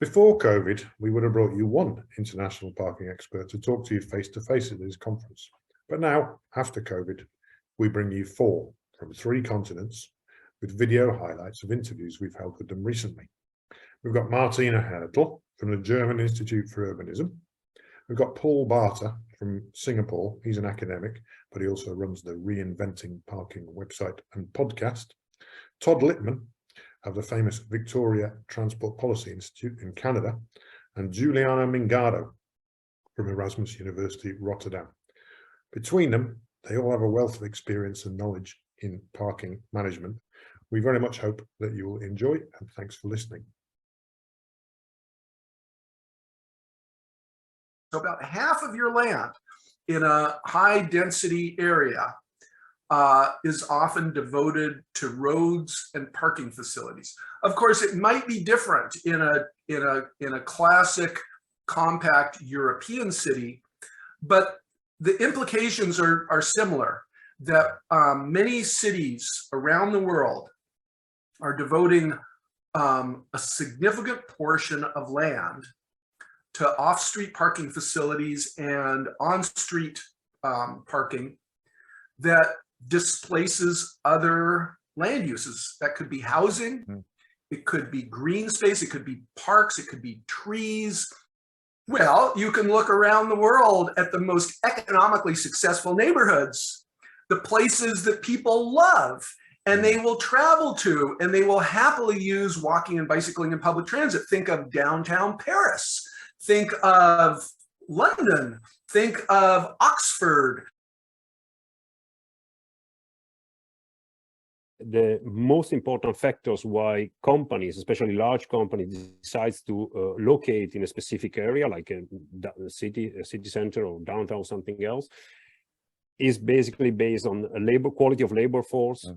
Before COVID, we would have brought you one international parking expert to talk to you face-to-face at this conference. But now, after COVID, we bring you four from 3 continents with video highlights of interviews we've held with them recently. We've got Martina Hertel from the German Institute for Urbanism. We've got Paul Barter from Singapore. He's an academic, but he also runs the Reinventing Parking website and podcast. Todd Littman of the famous Victoria Transport Policy Institute in Canada, and Juliana Mingado from Erasmus University, Rotterdam. Between them, they all have a wealth of experience and knowledge in parking management. We very much hope that you will enjoy, and thanks for listening. So about half of your land in a high density area is often devoted to roads and parking facilities. Of course, it might be different in a classic compact European city, but the implications are similar, that many cities around the world are devoting a significant portion of land to off-street parking facilities and on-street parking that displaces other land uses. That could be housing, it could be green space, it could be parks, it could be trees. Well, you can look around the world at the most economically successful neighborhoods, the places that people love and they will travel to, and they will happily use walking and bicycling and public transit. Think of downtown Paris, think of London, think of Oxford. The most important factors why companies, especially large companies, decides to locate in a specific area, like a city center or downtown or something else, is basically based on quality of labor force,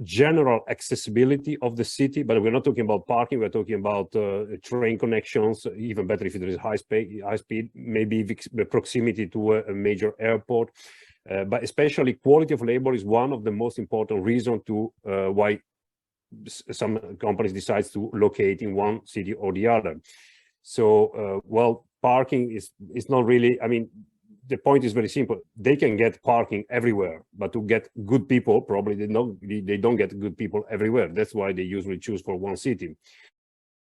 general accessibility of the city. But we're not talking about parking, we're talking about train connections, even better if there is high speed, maybe the proximity to a major airport. But especially quality of labor is one of the most important reasons to why some companies decide to locate in one city or the other. So, well, parking is not really, I mean, the point is very simple. They can get parking everywhere, but to get good people, probably they don't get good people everywhere. That's why they usually choose for one city.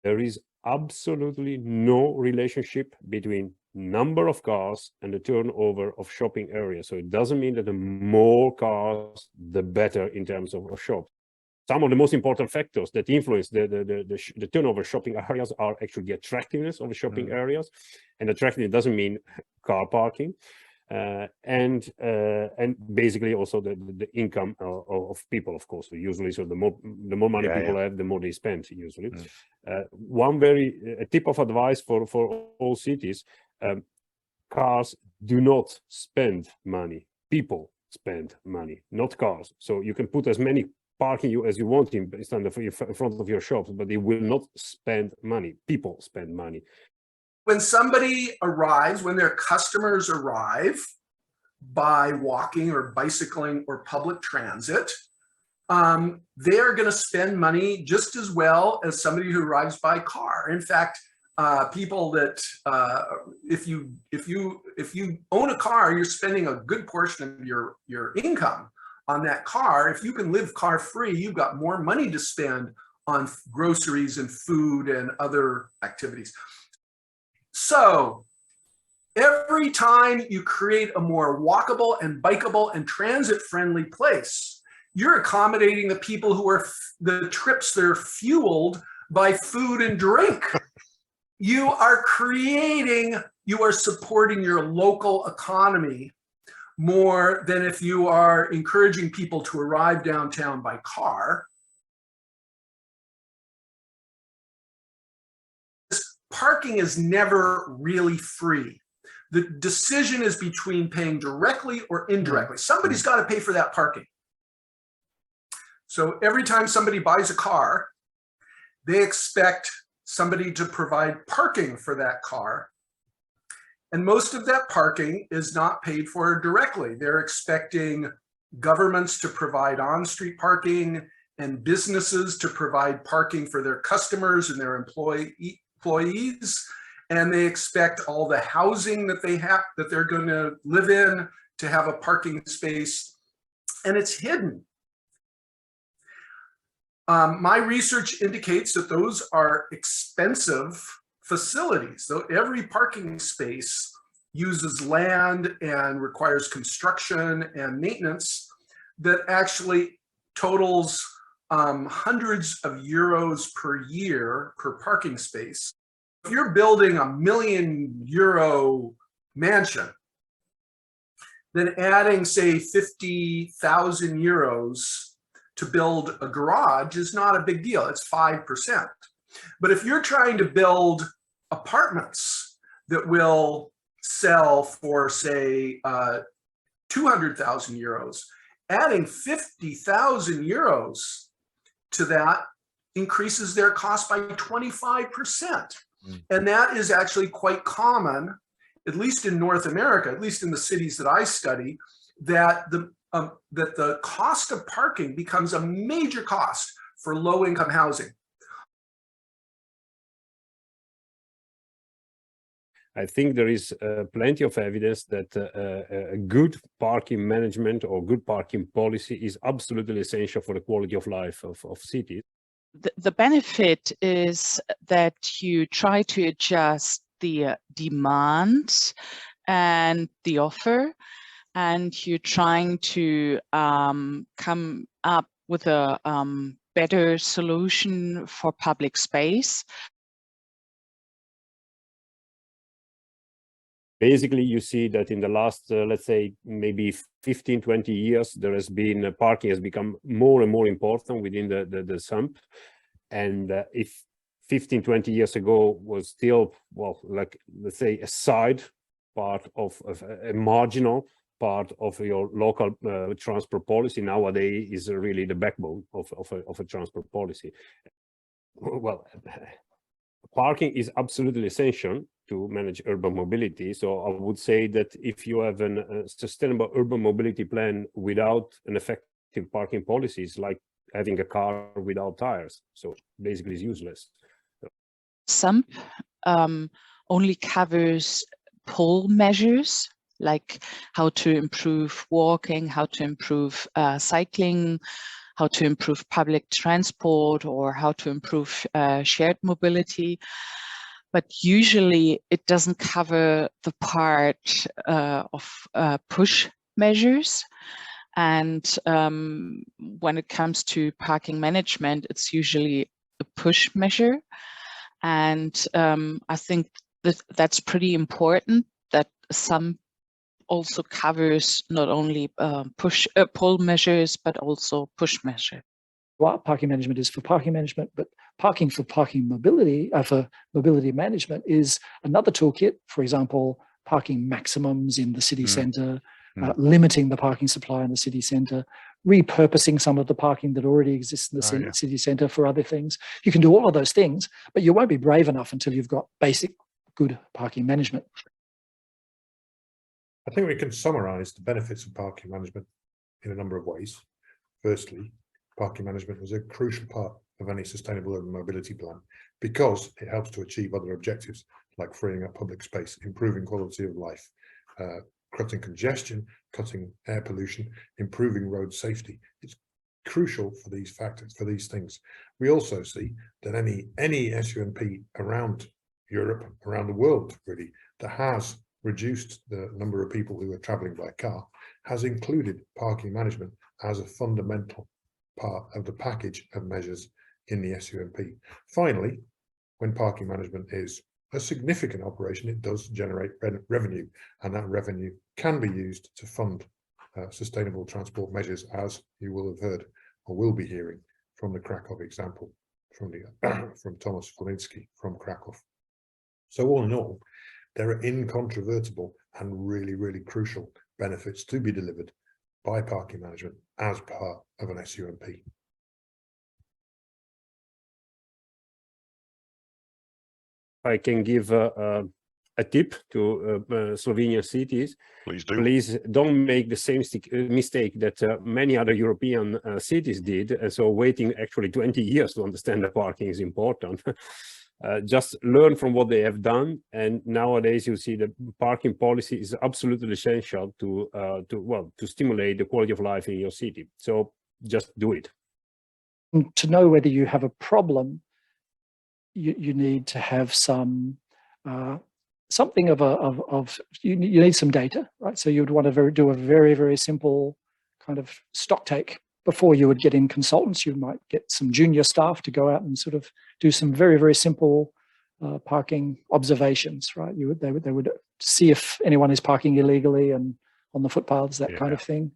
There is absolutely no relationship between number of cars and the turnover of shopping areas. So it doesn't mean that the more cars, the better in terms of shops. Some of the most important factors that influence the turnover of shopping areas are actually the attractiveness of the shopping areas. And attractiveness doesn't mean car parking. And basically also the income of people, of course. So usually, so the more money people have, the more they spend usually. A tip of advice for all cities: cars do not spend money. People spend money, not cars. So you can put as many parking as you want in front of your shops, but they will not spend money. People spend money. When somebody arrives, when their customers arrive by walking or bicycling or public transit, they are going to spend money just as well as somebody who arrives by car. In fact, people that if you own a car, you're spending a good portion of your income on that car. If you can live car free, you've got more money to spend on groceries and food and other activities. So every time you create a more walkable and bikeable and transit friendly place, you're accommodating the people who are the trips that are fueled by food and drink. You are supporting your local economy more than if you are encouraging people to arrive downtown by car. Parking is never really free. The decision is between paying directly or indirectly. Somebody's got to pay for that parking. So every time somebody buys a car, they expect somebody to provide parking for that car. And most of that parking is not paid for directly. They're expecting governments to provide on-street parking and businesses to provide parking for their customers and their employees, and they expect all the housing that they're going to live in to have a parking space, and it's hidden. My research indicates that those are expensive facilities. So every parking space uses land and requires construction and maintenance that actually totals hundreds of euros per year per parking space. If you're building a €1 million mansion, then adding, say, 50,000 euros to build a garage is not a big deal. It's 5%. But if you're trying to build apartments that will sell for, say, 200,000 euros, adding 50,000 euros to that increases their cost by 25%. And that is actually quite common, at least in North America, at least in the cities that I study, that the cost of parking becomes a major cost for low-income housing. I think there is plenty of evidence that a good parking management or good parking policy is absolutely essential for the quality of life of cities. The benefit is that you try to adjust the demand and the offer, and you're trying to come up with a better solution for public space. Basically, you see that in the last, let's say, maybe 15, 20 years, there has been parking has become more and more important within the SUMP. And if 15, 20 years ago was still, well, like, let's say, a side part of a marginal part of your local transport policy, nowadays is really the backbone of a transport policy. Well, parking is absolutely essential to manage urban mobility. So I would say that if you have a sustainable urban mobility plan without an effective parking policy, it's like having a car without tires. So basically it's useless. SUMP only covers pull measures, like how to improve walking, how to improve cycling, how to improve public transport, or how to improve shared mobility. But usually it doesn't cover the part of push measures. And when it comes to parking management, it's usually a push measure. And I think that's pretty important, that SUMP also covers not only pull measures, but also push measures. What parking management is for parking management, but parking for parking mobility, for mobility management is another toolkit. For example, parking maximums in the city centre, limiting the parking supply in the city centre, repurposing some of the parking that already exists in the city centre for other things. You can do all of those things, but you won't be brave enough until you've got basic good parking management. I think we can summarise the benefits of parking management in a number of ways. Firstly, parking management is a crucial part of any sustainable urban mobility plan because it helps to achieve other objectives like freeing up public space, improving quality of life, cutting congestion, cutting air pollution, improving road safety. It's crucial for these factors, for these things. We also see that any SUMP around Europe, around the world really, that has reduced the number of people who are travelling by car, has included parking management as a fundamental part of the package of measures in the SUMP. Finally, when parking management is a significant operation, it does generate revenue, and that revenue can be used to fund sustainable transport measures, as you will have heard or will be hearing from the Krakow example, from Thomas Flaminski from Krakow. So all in all, there are incontrovertible and really, really crucial benefits to be delivered by parking management as part of an SUMP. I can give a tip to Slovenian cities. Please do. Please don't make the same mistake that many other European cities did. And so waiting actually 20 years to understand that parking is important. just learn from what they have done. And nowadays you see the parking policy is absolutely essential to stimulate the quality of life in your city. So just do it. To know whether you have a problem, you need to have some something of you need some data, right? So you would want to do a very, very simple kind of stock take. Before you would get in consultants, you might get some junior staff to go out and sort of do some very, very simple parking observations, right? They would see if anyone is parking illegally and on the footpaths, that kind of thing.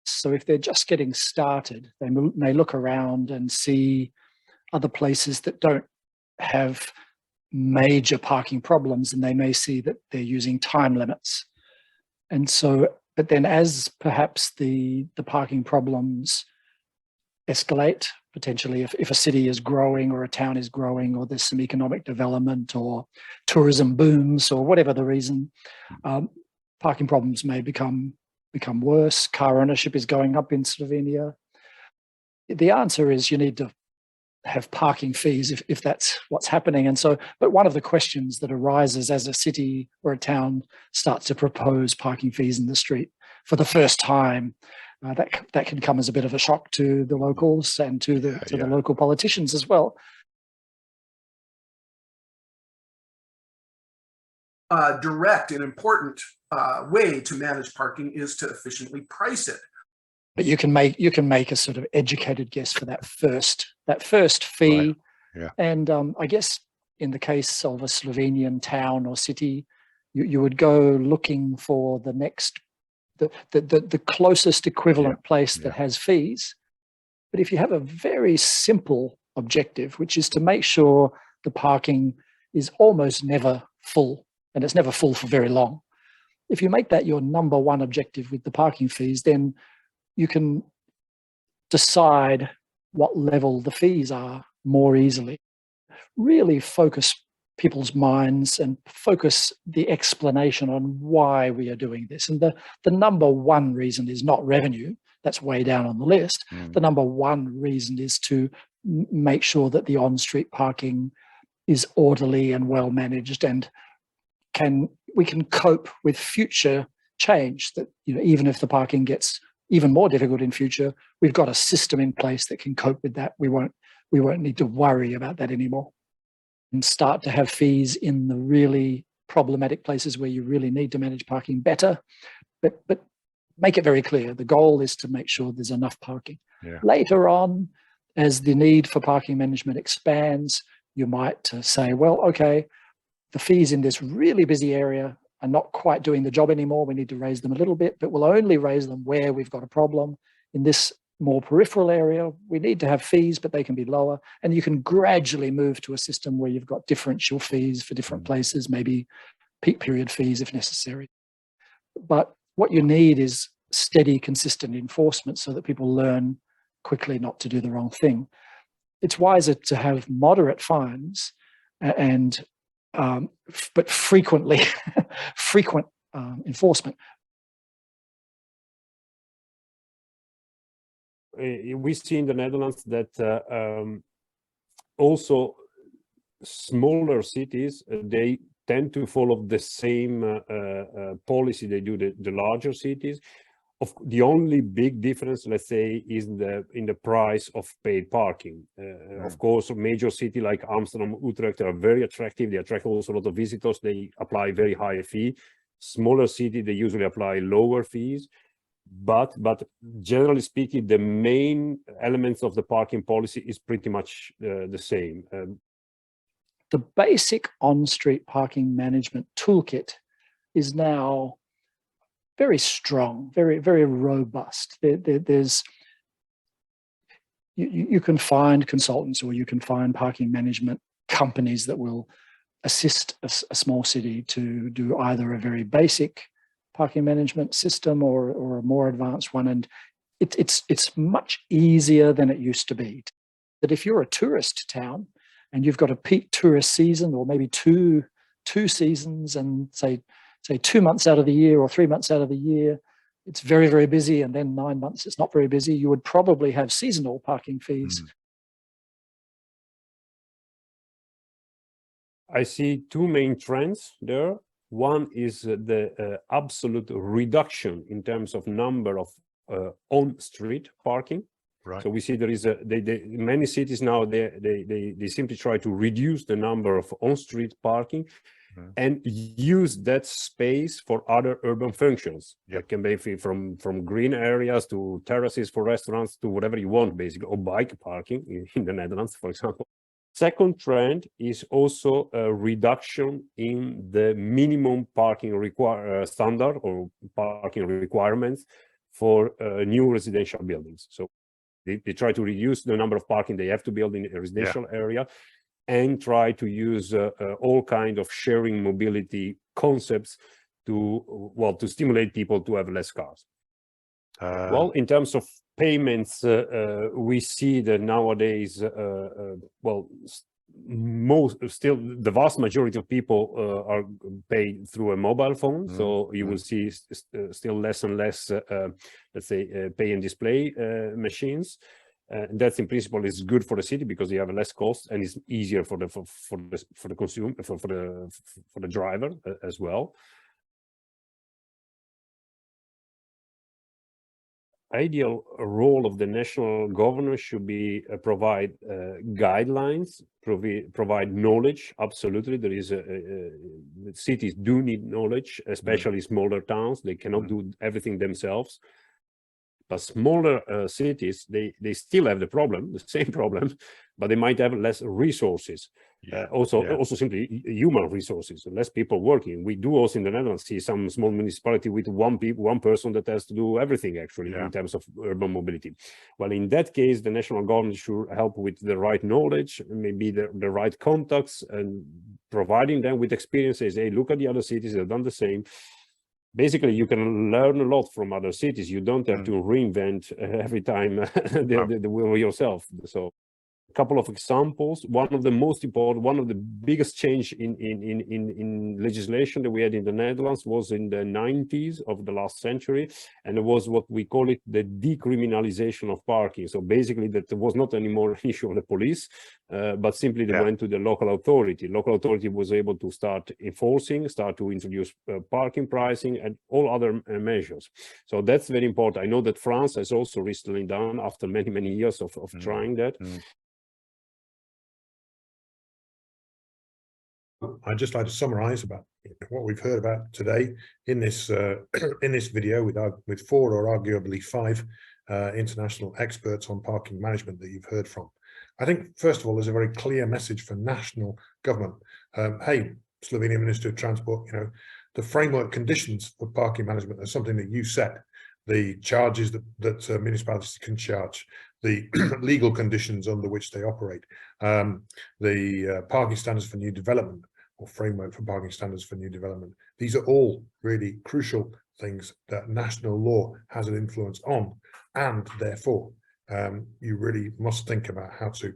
So if they're just getting started, they may look around and see other places that don't have major parking problems, and they may see that they're using time limits. And so, but then as perhaps the parking problems escalate, potentially if a city is growing or a town is growing, or there's some economic development or tourism booms or whatever the reason, parking problems may become worse. Car ownership is going up in Slovenia. The answer is you need to have parking fees if that's what's happening. And so, but one of the questions that arises as a city or a town starts to propose parking fees in the street for the first time, that can come as a bit of a shock to the locals and to the local politicians as well. Direct and important way to manage parking is to efficiently price it. But you can make a sort of educated guess for that first fee. Right. Yeah. And I guess in the case of a Slovenian town or city, you would go looking for the next, the closest equivalent place that has fees. But if you have a very simple objective, which is to make sure the parking is almost never full, and it's never full for very long, if you make that your number one objective with the parking fees, then you can decide what level the fees are more easily. Really focus people's minds and focus the explanation on why we are doing this. And the number one reason is not revenue. That's way down on the list. The number one reason is to make sure that the on-street parking is orderly and well managed, and we can cope with future change. That, you know, even if the parking gets even more difficult in future, we've got a system in place that can cope with that. We won't need to worry about that anymore. And start to have fees in the really problematic places where you really need to manage parking better, but make it very clear. The goal is to make sure there's enough parking. Later on, as the need for parking management expands, you might say, well, okay, the fees in this really busy area are not quite doing the job anymore. We need to raise them a little bit, but we'll only raise them where we've got a problem. In this more peripheral area, we need to have fees, but they can be lower. And you can gradually move to a system where you've got differential fees for different places, maybe peak period fees if necessary. But what you need is steady, consistent enforcement so that people learn quickly not to do the wrong thing. It's wiser to have moderate fines but frequent enforcement. We see in the Netherlands that also smaller cities, they tend to follow the same policy they do the larger cities. The only big difference, let's say, is in the price of paid parking. Of course, a major city like Amsterdam, Utrecht are very attractive. They attract also a lot of visitors. They apply very high fee. Smaller city, they usually apply lower fees. But generally speaking, the main elements of the parking policy is pretty much the same. The basic on-street parking management toolkit is now very strong, very, very robust. You can find consultants, or you can find parking management companies that will assist a small city to do either a very basic parking management system or a more advanced one. And it's much easier than it used to be. That if you're a tourist town and you've got a peak tourist season, or maybe two seasons, and say 2 months out of the year or 3 months out of the year, it's very, very busy, and then 9 months it's not very busy, you would probably have seasonal parking fees. I see two main trends there. One is the absolute reduction in terms of number of on-street parking. Right. So we see there is many cities now, they simply try to reduce the number of on-street parking and use that space for other urban functions. Yeah. That can be from green areas to terraces for restaurants to whatever you want, basically, or bike parking in the Netherlands, for example. Second trend is also a reduction in the minimum parking standard or parking requirements for new residential buildings. So they try to reduce the number of parking they have to build in a residential area and try to use all kind of sharing mobility concepts to stimulate people to have less cars. Well, in terms of payments, we see that nowadays, still the vast majority of people are paid through a mobile phone. So you will see still less and less, let's say, pay and display machines. That's in principle is good for the city because you have less cost and it's easier for the consumer, for the driver as well. Ideal role of the national governor should be provide guidelines, provide knowledge. Absolutely, there is cities do need knowledge, especially smaller towns. They cannot do everything themselves. But smaller cities, they still have the same problem, but they might have less resources. Also simply human resources, less people working. We do also in the Netherlands see some small municipality with one person that has to do everything actually in terms of urban mobility. Well, in that case, the national government should help with the right knowledge, maybe the right contacts, and providing them with experiences. Hey, look at the other cities, they've done the same. Basically, you can learn a lot from other cities. You don't have to reinvent every time the wheel yourself. So a couple of examples. One of the most important, one of the biggest change in legislation that we had in the Netherlands was in the 90s of the last century. And it was what we call it the decriminalization of parking. So basically that was not anymore an issue of the police, but simply they went to the local authority. Local authority was able to start enforcing, start to introduce parking pricing and all other measures. So that's very important. I know that France has also recently done after many, many years of trying that. I'd just like to summarize about what we've heard about today in this video with 4 or arguably 5 international experts on parking management that you've heard from. I think first of all there's a very clear message for national government. Hey, Slovenian Minister of Transport, the framework conditions for parking management are something that you set. The charges that municipalities can charge, the legal conditions under which they operate, the parking standards for new development, or framework for parking standards for new development. These are all really crucial things that national law has an influence on, and therefore you really must think about how to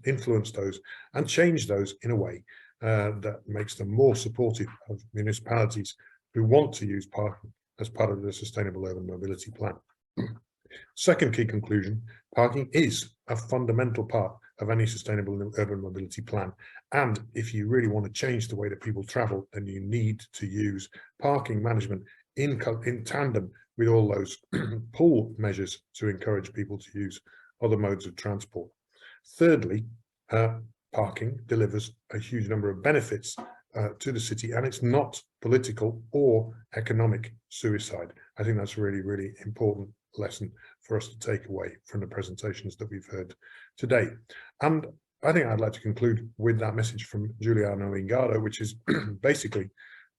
influence those and change those in a way that makes them more supportive of municipalities who want to use parking as part of the Sustainable Urban Mobility Plan. Second key conclusion, parking is a fundamental part of any sustainable urban mobility plan. And if you really want to change the way that people travel, then you need to use parking management in tandem with all those pull measures to encourage people to use other modes of transport. Thirdly, parking delivers a huge number of benefits to the city, and it's not political or economic suicide. I think that's a really, really important lesson for us to take away from the presentations that we've heard today. And I think I'd like to conclude with that message from Giuliano Ingardo, which is basically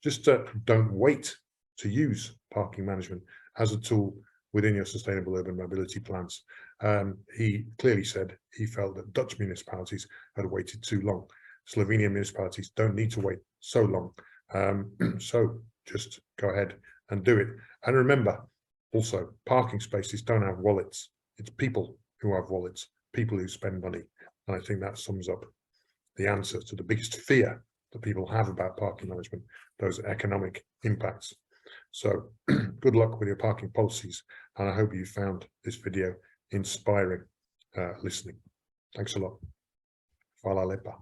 just don't wait to use parking management as a tool within your sustainable urban mobility plans. He clearly said he felt that Dutch municipalities had waited too long. Slovenian municipalities don't need to wait so long. So just go ahead and do it. And remember, also, parking spaces don't have wallets. It's people who have wallets, people who spend money. And I think that sums up the answer to the biggest fear that people have about parking management, those economic impacts. So good luck with your parking policies. And I hope you found this video inspiring listening. Thanks a lot. Hvala lepa.